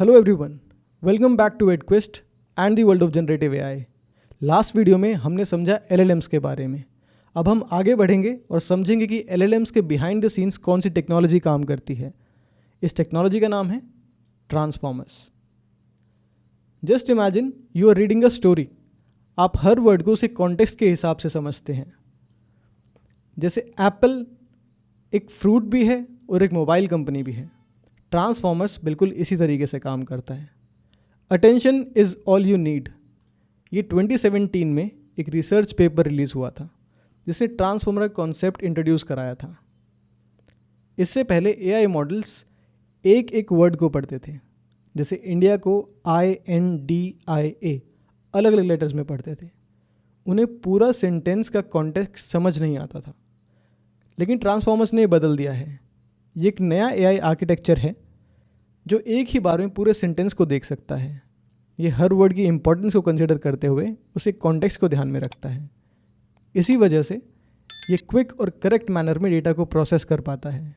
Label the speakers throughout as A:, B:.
A: Hello everyone, welcome back to Adquest and the world of generative AI. Last video में हमने समझा LLMs के बारे में। अब हम आगे बढ़ेंगे और समझेंगे कि एलएलएम्स के बिहाइंड द सीन्स कौन सी टेक्नोलॉजी काम करती है। इस टेक्नोलॉजी का नाम है transformers. Just imagine you are reading a story. आप हर वर्ड को उसे कॉन्टेक्स्ट के हिसाब से समझते हैं। जैसे एप्पल एक फ्रूट भी है और एक मोबाइल कंपनी भी है। ट्रांसफॉर्मर्स बिल्कुल इसी तरीके से काम करता है। Attention is all you need, ये 2017 में एक रिसर्च पेपर रिलीज़ हुआ था जिसने ट्रांसफॉर्मर का कॉन्सेप्ट इंट्रोड्यूस कराया था। इससे पहले एआई मॉडल्स एक एक वर्ड को पढ़ते थे। जैसे इंडिया को INDIA अलग अलग लेटर्स में पढ़ते थे। उन्हें पूरा सेंटेंस का कॉन्टेक्स्ट समझ नहीं आता था। लेकिन ट्रांसफॉर्मर्स ने बदल दिया है। ये एक नया एआई आर्किटेक्चर है जो एक ही बार में पूरे सेंटेंस को देख सकता है। ये हर वर्ड की इंपॉर्टेंस को कंसिडर करते हुए उसे कॉन्टेक्स्ट को ध्यान में रखता है। इसी वजह से ये क्विक और करेक्ट मैनर में डेटा को प्रोसेस कर पाता है।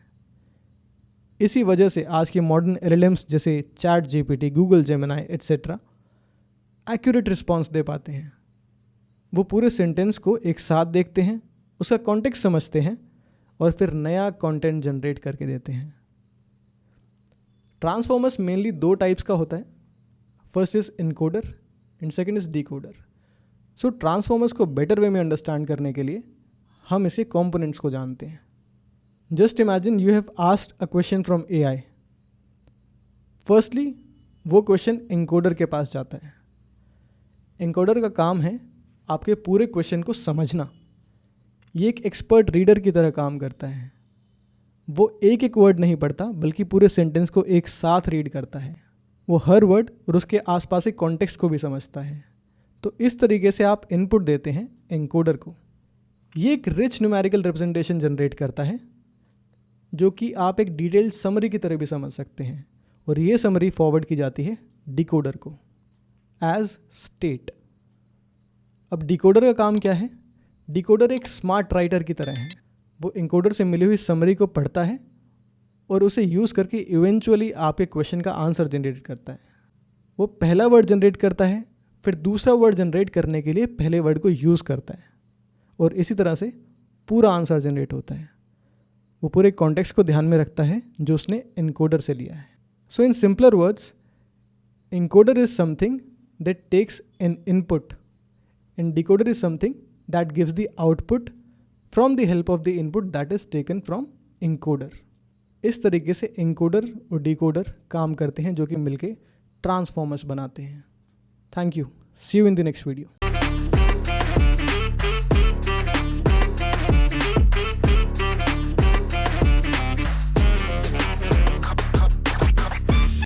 A: इसी वजह से आज के मॉडर्न एलएलएम्स जैसे ChatGPT, Google Gemini etcetera accurate response दे पाते हैं। वो पूरे सेंटेंस को एक साथ देखते हैं, उसका कॉन्टेक्स्ट समझते हैं और फिर नया कंटेंट जनरेट करके देते हैं। ट्रांसफॉर्मर्स मेनली दो टाइप्स का होता है। First is encoder and second is decoder. So transformers को बेटर वे में अंडरस्टैंड करने के लिए हम इसे कंपोनेंट्स को जानते हैं। Just imagine you have asked a question from AI. Firstly वो क्वेश्चन इनकोडर के पास जाता है। इनकोडर का काम है आपके पूरे क्वेश्चन को समझना। ये एक एक्सपर्ट रीडर की तरह काम करता है। वो एक एक वर्ड नहीं पढ़ता बल्कि पूरे सेंटेंस को एक साथ रीड करता है। वो हर वर्ड और उसके आसपास के कॉन्टेक्स्ट को भी समझता है। तो इस तरीके से आप इनपुट देते हैं एनकोडर को। ये एक रिच न्यूमेरिकल रिप्रेजेंटेशन जनरेट करता है जो कि आप एक डिटेल्ड समरी की तरह भी समझ सकते हैं। और ये समरी फॉरवर्ड की जाती है डिकोडर को एज स्टेट। अब डिकोडर का काम क्या है? डिकोडर एक स्मार्ट राइटर की तरह है। वो एनकोडर से मिली हुई समरी को पढ़ता है और उसे यूज़ करके इवेंचुअली आपके क्वेश्चन का आंसर जनरेट करता है। वो पहला वर्ड जनरेट करता है, फिर दूसरा वर्ड जनरेट करने के लिए पहले वर्ड को यूज़ करता है और इसी तरह से पूरा आंसर जनरेट होता है। वो पूरे कॉन्टेक्स्ट को ध्यान में रखता है जो उसने एनकोडर से लिया है। So in simpler words, encoder is something that takes an input and decoder is something that gives the output from the help of the input that is taken from encoder। इस तरीके से encoder और decoder काम करते हैं जो कि मिलके ट्रांसफॉर्मर्स बनाते हैं। Thank you. See you in the next video.